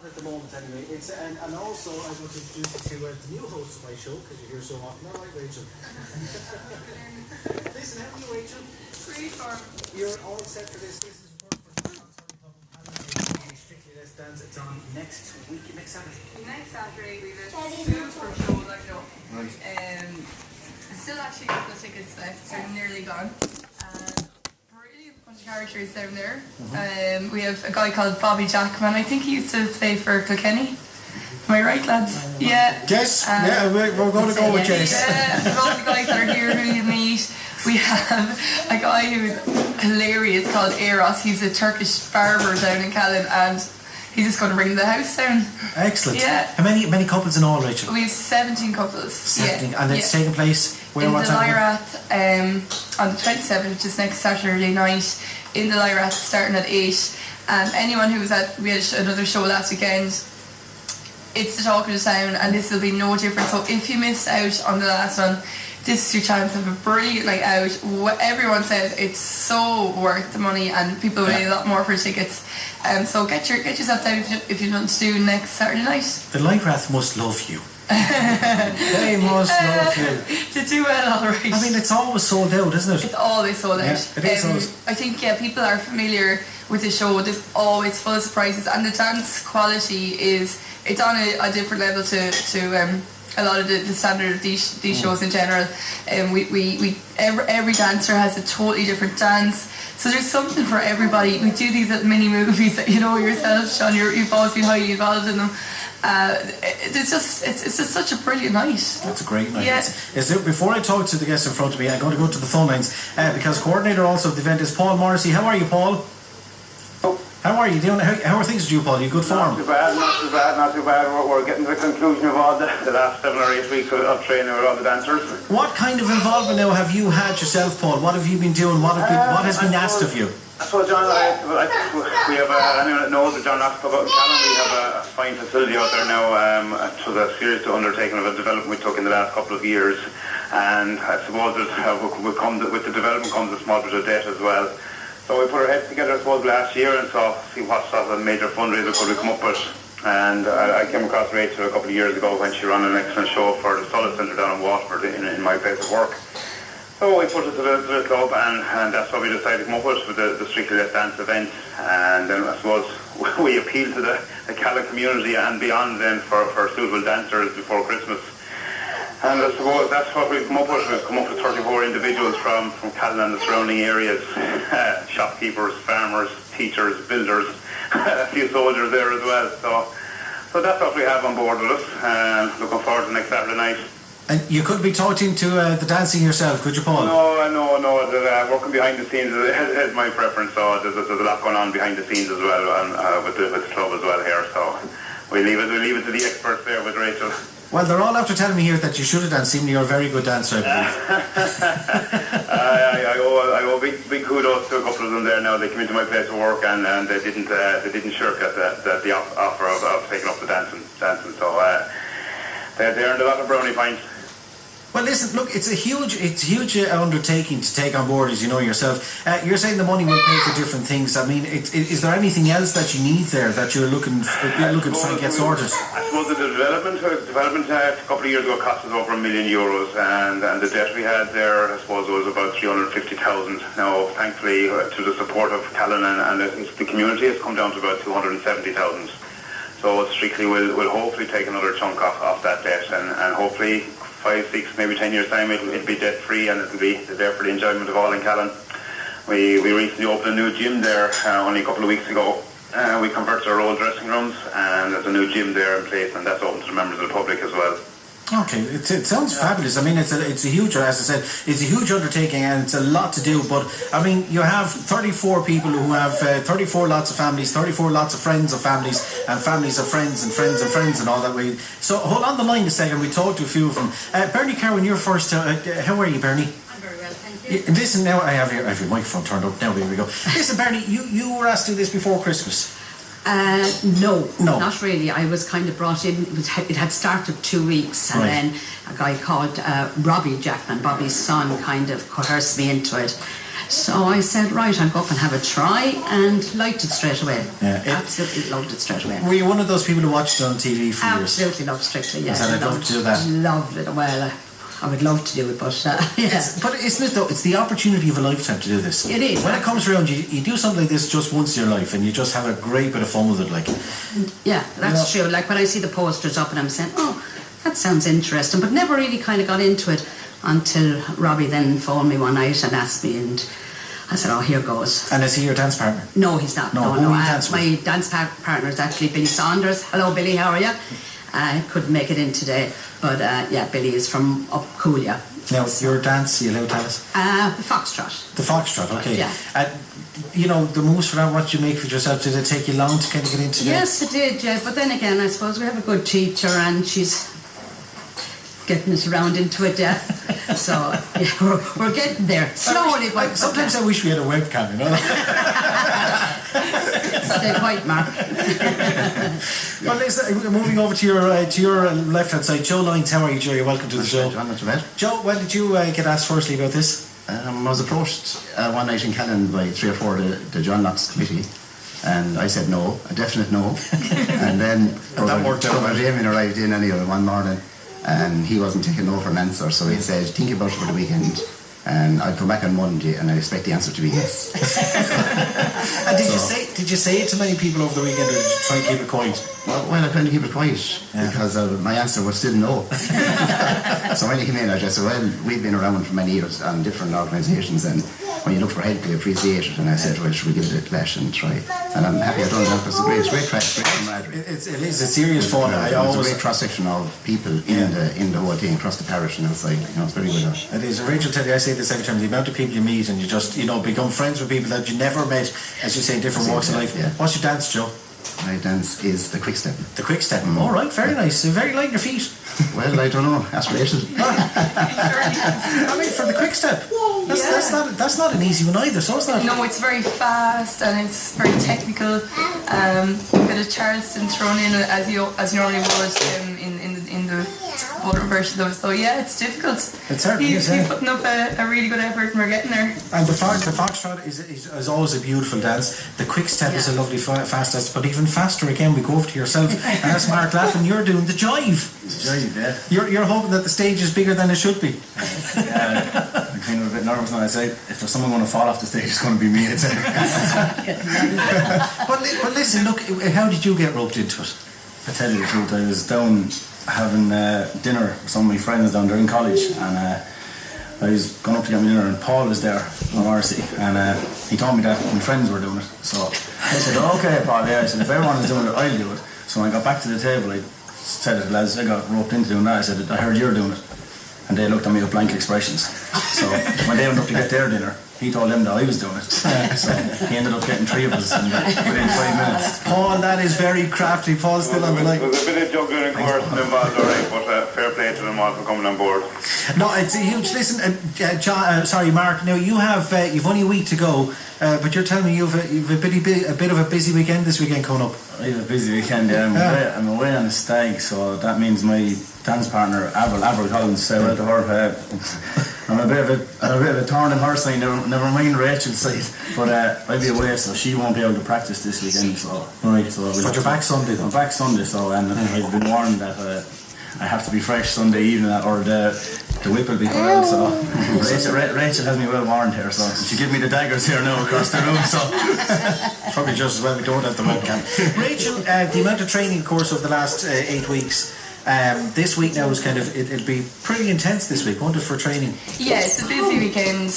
At the moment, anyway. It's and also I want to introduce you to the new host of my show because you're here so often. All right, Rachel. Listen, how are you, Rachel? Great form. You're all set for this. This is work for the Callan Interview. Strictly Let's Dance. It's on next week, next Saturday. Next Saturday we have a super show like that. Right. Still actually a couple of tickets left. They're nearly gone. Bunch of characters down there. We have a guy called Bobby Jackman. I think he used to play for Kilkenny. Am I right, lads? Yeah. Yes. Yeah, we're going to go with Jess. Yeah, all the guys that are here who you meet. We have a guy who's hilarious called Eros. He's a Turkish barber down in Callan, and he's just going to bring the house down. Excellent. Yeah. How many couples in all, Rachel? We have 17 couples. 17, yeah. and it's taking place where? In the what time? Lyrath on the 27th, which is next Saturday night. In the Lyrath, starting at 8. Anyone who was we had another show last weekend. It's the talk of the town, and this will be no different. So if you missed out on the last one, this is your chance of a brilliant night out. Everyone says it's so worth the money, and people will pay a lot more for tickets. So get yourself down if you want to do next Saturday night. The Lyrath must love you. They must love you. To do well, all right. I mean, it's always sold out, isn't it? It's always sold out. Yeah, it is always. I think people are familiar with the show. There's always full of surprises, and the dance quality it's on a different level to a lot of the standard of these shows in general. Every dancer has a totally different dance. So there's something for everybody. We do these little mini movies that you know yourself, Sean. You've always been highly involved in them. It's just such a brilliant night. That's a great night. Yeah. Before I talk to the guests in front of me, I'm going to go to the phone lines because coordinator also of the event is Paul Morrissey. How are you, Paul? How are you doing? How are things with you, Paul? Are you good form? Not too bad. We're getting to the conclusion of all the last 7 or 8 weeks of training with all the dancers. What kind of involvement now have you had yourself, Paul? What have you been doing? What has been asked of you? So John, we have anyone that knows the John Knox Club out in Callan, we have a fine facility out there now. It was a serious undertaking of a development we took in the last couple of years, and I suppose with the development comes a small bit of debt as well. So we put our heads together, I suppose, last year and see what sort of major fundraiser could we come up with. And I came across Rachel a couple of years ago when she ran an excellent show for the Solid Centre down in Waterford in my place of work. So we put it to the club, and that's what we decided to come up with the Strictly Let's Dance event. And then I suppose we appealed to the Callan community and beyond then for suitable dancers before Christmas. And I suppose that's what we've come up with. We've come up with 34 individuals from Callan and the surrounding areas, shopkeepers, farmers, teachers, builders, a few soldiers there as well. So that's what we have on board with us. Looking forward to next Saturday night. And you could be talking to the dancing yourself, could you, Paul? No. Working behind the scenes is my preference. So there's a lot going on behind the scenes as well, and with the club as well here. So we leave it to the experts there with Rachel. Well, they're all after telling me here that you should have danced. Seemingly you're a very good dancer, I believe. I owe big kudos to a couple of them there now. They came into my place of work and they didn't shirk at the offer of taking up the dancing. So they earned a lot of brownie points. Well, listen, look, it's a huge undertaking to take on board, as you know yourself. You're saying the money will pay for different things. I mean, is there anything else that you need there that you're looking to try and get sorted? I suppose the development a couple of years ago cost us over €1 million, and the debt we had there, I suppose, was about 350,000. Now, thankfully, to the support of Callan and the community, it's come down to about 270,000. So Strictly will hopefully take another chunk off that debt, and hopefully 5, 6, maybe 10 years time it'll be debt free, and it'll be there for the enjoyment of all in Callan. We recently opened a new gym there only a couple of weeks ago. We converted our old dressing rooms, and there's a new gym there in place, and that's open to the members of the public as well. Okay, it sounds fabulous. I mean, it's a huge, as I said, it's a huge undertaking, and it's a lot to do. But I mean, you have 34 people who have 34 lots of families, 34 lots of friends of families, and families of friends and friends of friends, and all that way. So hold on the line a second. We talked to a few of them. Bernie Carwin, you're first. How are you, Bernie? I'm very well, thank you. Listen, now I have your microphone turned up. Now here we go. Listen, Bernie, you were asked to do this before Christmas. No, not really. I was kind of brought in. It had started 2 weeks, and then a guy called Robbie Jackman, Bobby's son, kind of coerced me into it. So I said, right, I'll go up and have a try, and liked it straight away. Yeah, Absolutely loved it straight away. Were you one of those people who watched it on TV for years? Absolutely loved Strictly, yeah. I'd love to do that. Loved it. Well, I would love to do it, but yeah. But isn't it though? It's the opportunity of a lifetime to do this. It is. When it comes around, you do something like this just once in your life, and you just have a great bit of fun with it. Like, yeah, that's true. Like when I see the posters up, and I'm saying, oh, that sounds interesting, but never really kind of got into it until Robbie then phoned me one night and asked me, and I said, oh, here goes. And is he your dance partner? No, he's not. No. My dance partner is actually Billy Saunders. Hello, Billy. How are you? I couldn't make it in today, but yeah, Billy is from up Coolya. Now, your dance, you allowed to tell us? The foxtrot. The foxtrot, okay. Yeah. You know, the moves for that, what you make for yourself, did it take you long to kind of get into that? Yes, it did, yeah. But then again, I suppose we have a good teacher, and she's getting us around into it, yeah. So, yeah, we're getting there. Slowly, but sometimes I wish we had a webcam, you know? Stay quiet, Mark. Well, listen, moving over to your left-hand side, Joe Lyons, how are you, Joe? You're welcome to the show. Not too bad. Joe, when did you get asked firstly about this? I was approached one night in Callan by 3 or 4 the John Knox committee, and I said no, a definite no. And then Damien arrived in anyway one morning, and he wasn't taking no for an answer, so he said, think about it for the weekend, and I'll come back on Monday, and I expect the answer to be yes. And did you say it to many people over the weekend, or did you try and keep it quiet? Well, I tried to keep it quiet, because my answer was still no. So when he came in, I just said, well, we've been around for many years on different organisations, and when you look for help, we appreciate it. And I said, well, should we give it a clash and try? And I'm happy I've done that. It's a great track, great camaraderie. It is a serious fun. There's a great cross-section of people in the whole thing, across the parish, and it's like, it's very good. It is. Rachel, tell you, I say this every time, the amount of people you meet, and you just, become friends with people that you never met, as you say, in different walks of life. Yeah. What's your dance, Joe? My dance is the quick step. The quick step. All right, very nice. Very light on your feet. Well, I don't know. Ask Rachel. I mean, for the quick step, that's not an easy one either. So it's not. No, it's very fast and it's very technical. A bit of Charleston thrown in as you normally would in the older versions of it. So yeah, it's difficult. It certainly is. He's putting up a really good effort, and we're getting there. And the foxtrot is always a beautiful dance. The quick step is a lovely fast dance, but even faster again. We go over to yourself, and that's Mark Laughlin. You're doing the jive. Yeah. You're hoping that the stage is bigger than it should be. Yeah, I'm kind of a bit nervous now. I say, if there's someone going to fall off the stage, it's going to be me. But listen, look, how did you get roped into it? I tell you the truth, I was down having dinner with some of my friends down there in college, and I was going up to get my dinner, and Paul was there from RC, and he told me that my friends were doing it. So I said, okay, Paul, yeah. I said, if everyone is doing it, I'll do it. So when I got back to the table, I said to the lads, I got roped into doing that. I said, I heard you're doing it. And they looked at me with blank expressions. So when they went up to get their dinner, he told them that I was doing it. So he ended up getting 3 of us within 5 minutes. Paul, that is very crafty. Paul's still on the line. There's a bit of juggling and coursing involved, alright, but fair play to them all for coming on board. No, it's a huge. Listen, Mark. Now you've only a week to go, but you're telling me you've a bit of a busy weekend this weekend coming up. I have a busy weekend. Yeah, I'm away on a stag, so that means my dance partner Avril Collins. Say hello to her. I'm a bit of a thorn in her side. Never mind Rachel's side, but I'll be away, so she won't be able to practice this weekend. So right. But you're back Sunday. I'm back Sunday, so and I've been warned that I have to be fresh Sunday evening, or the whip will be put out. So Rachel has me well warned here, so she give me the daggers here now across the room. So probably just as well we don't have the webcam. Rachel, the amount of training course over the last 8 weeks. This week now is it'll be pretty intense this week, won't it, for training? Yeah, it's a busy weekend.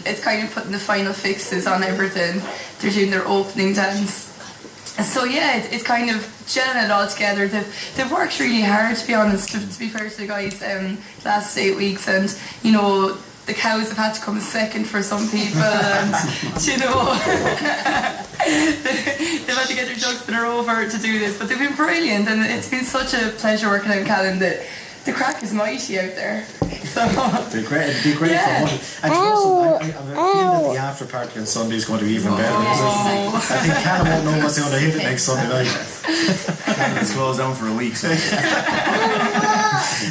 It's kind of putting the final fixes on everything. They're doing their opening dance. So yeah, it's kind of gelling it all together. They've worked really hard, to be honest, to be fair to the guys, last 8 weeks, and the cows have had to come second for some people, and they've had to get their ducks in a row to do this, but they've been brilliant, and it's been such a pleasure working out in Callan. That the crack is mighty out there. So it'd be great for money. And also, I have a feeling that the after party on Sunday is going to be even better. I think Callan won't know what's going to hit it next Sunday night. it's closed down for a week. So.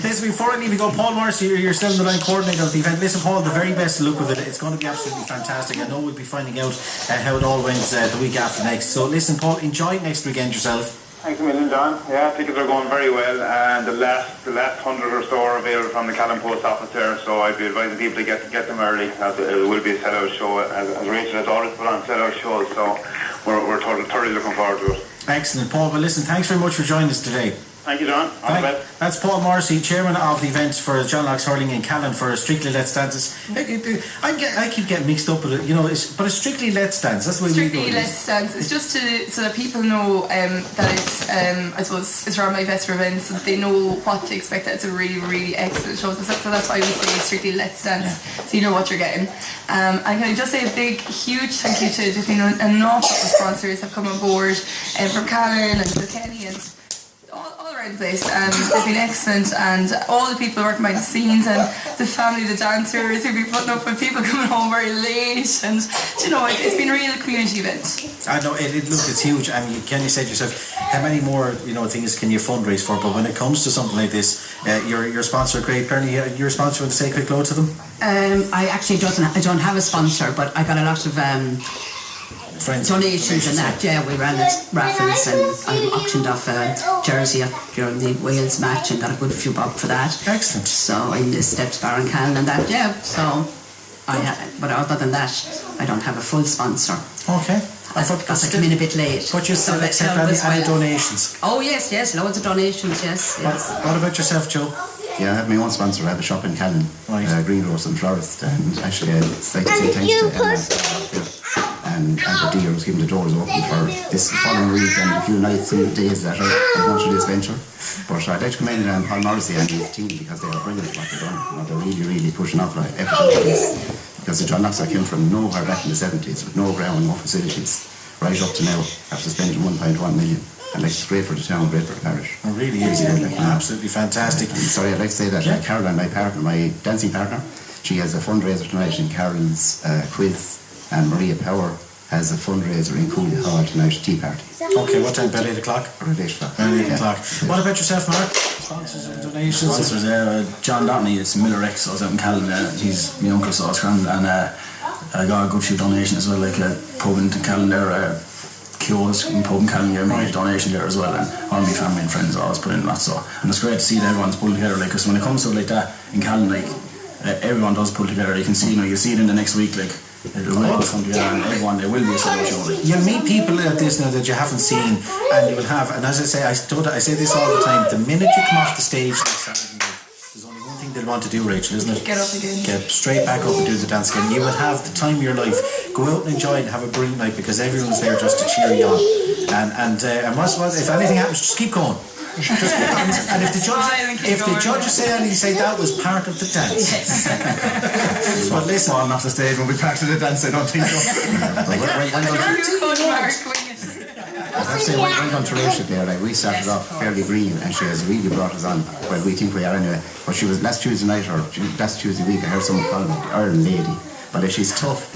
Listen, before I leave you go, Paul Morrissey, you're still the line coordinator of the event. Listen, Paul, the very best of luck with it. It's going to be absolutely fantastic. I know we'll be finding out how it all went the week after next. So listen, Paul, enjoy next weekend yourself. Thanks a million, John. Yeah, tickets are going very well, and the last 100 or so are available from the Callan post office there. So I'd be advising people to get them early, as it will be a sellout show, as Rachel has always put on sellout shows. So we're thoroughly looking forward to it. Excellent, Paul. Well, listen, thanks very much for joining us today. Thank you, John. All the best. That's Paul Morrissey, chairman of the event for John Locke's Hurling in Callan for Strictly Let's Dance. I keep getting mixed up with it, but it's Strictly Let's Dance. That's the way we go. Strictly Let's Dance. It's just so that people know that it's, I suppose, it's Ramley Festival event, so that they know what to expect. That it's a really, really excellent show. So that's why we say Strictly Let's Dance, so you know what you're getting. And can I just say a big, huge thank you to an awful lot of sponsors have come on board, from Callan and Kilkenny and all around the place. They've been excellent, and all the people working behind the scenes, and the family, the dancers who've been putting up with people coming home very late, and it's been a real community event. I know it's huge, and you said yourself, how many more things can you fundraise for? But when it comes to something like this, your sponsor, Craig Perny, your sponsor, want to say a quick hello to them? I actually don't have a sponsor, but I got a lot of donations and that. Yeah, we ran raffles and I auctioned off a jersey during the Wales match and got a good few bob for that. Excellent. So in the steps bar and Callan and that, yeah. So but other than that, I don't have a full sponsor. Okay. Because I come in a bit late. But you still accept any donations? Oh yes, loads of donations, yes. What about yourself, Joe? Yeah, I have my own sponsor. I have a shop in Callan, Greenrose and Florist, and actually it's like to say thanks to Emma and the deer was giving the doors open for this following week and a few nights and days that are going through this venture. But I'd like to commend Paul Morrissey and his team, because they are brilliant what they've done. They're really, really pushing off everything for this. Because the John Locke came from nowhere back in the 70s with no ground, no facilities, right up to now after spending 1.1 million. And it's great for the town, great for the parish. It really is, absolutely fantastic. Sorry, I'd like to say that Caroline, my partner, my dancing partner, she has a fundraiser tonight in Carol's quiz, and Maria Power has a fundraiser in Cooley Hall tonight, tea party. Okay, what time? About 8 o'clock? Around 8 o'clock. Around 8 o'clock. What about yourself, Mark? Sponsors and donations? Sponsors, John Dotney, it's Miller X, so I was out in Callan, he's my uncle, so I was grand, and I got a good few donations as well, like a pub in Callan there, Kiosk in pub in Callan gave me a donation there as well, and all my family and friends always put in lots, so, and it's great to see that everyone's pulled together, like, because when it comes to like that in Callan, like, everyone does pull together. You can see, you see it in the next week, like, it'll really come together, and everyone, there will be a solo show. Like. You'll meet people like this now that you haven't seen, and you will have, and as I say, I say this all the time, the minute you come off the stage next Saturday night, there's only one thing they'll want to do, Rachel, isn't it? Get up again. Get straight back up and do the dance again. You will have the time of your life. Go out and enjoy it and have a brilliant night, because everyone's there just to cheer you on. And if anything happens, just keep going. And if the judges say anything, say that was part of the dance. Yes. But listen, falling off the stage when we part of the dance, I don't think so. I say, well done to Rachel there. We started off fairly green, and she has really brought us on. Well, we think we are anyway. But she was last Tuesday night, or last Tuesday week, I heard someone call her the Iron Lady. But she's tough,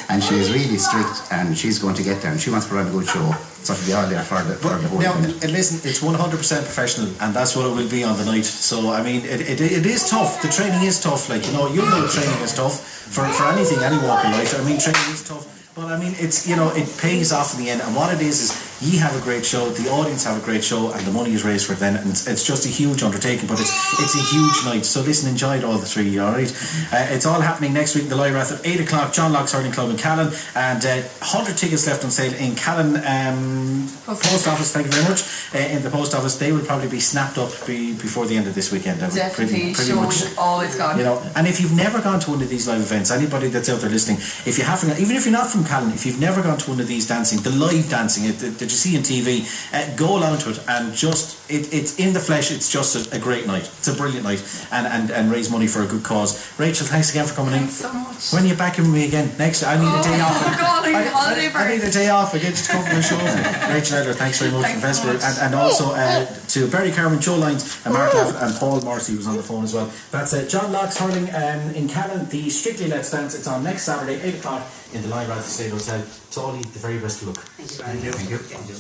and she is really strict, and she's going to get there, and she wants to put on a good show. So it'll be all there for the whole event. And listen, it's 100% professional, and that's what it will be on the night. So I mean, it is tough. The training is tough. Like, you know training is tough for anything, any walk in life. I mean, training is tough. But I mean, it's it pays off in the end. And what it is ye have a great show, the audience have a great show, and the money is raised for it then. And it's just a huge undertaking, but it's a huge night. So listen, enjoy it all the three, all right? It's all happening next week in the Lyrath at 8 o'clock, John Locke's Hurling Club in Callan, and 100 tickets left on sale in Callan Post Office. Thank you very much. In the Post Office, they will probably be snapped up before the end of this weekend. Definitely, pretty much always gone. And if you've never gone to one of these live events, anybody that's out there listening, if you haven't, even if you're not from Callan, if you've never gone to one of these dancing, the live dancing that you see on TV, go along to it, and just it's in the flesh. It's just a great night. It's a brilliant night, and raise money for a good cause. Rachel, thanks again for coming in. Thanks so much. When are you back in with me again? Next, I need a day off. Oh God, I need holiday break. I need a day off. I get to come to the show. Rachel Edler, thanks very much for the festival, and also to Barry Carmen, Joe Lyons, and Mark Lafford, and Paul Morrissey, who was on the phone as well. That's John Locke's Hurling in Callan, the Strictly Let's Dance. It's on next Saturday, 8 o'clock in the Lyrath Estate Hotel. To all the very best of luck. Thank you. Thank you. Thank you.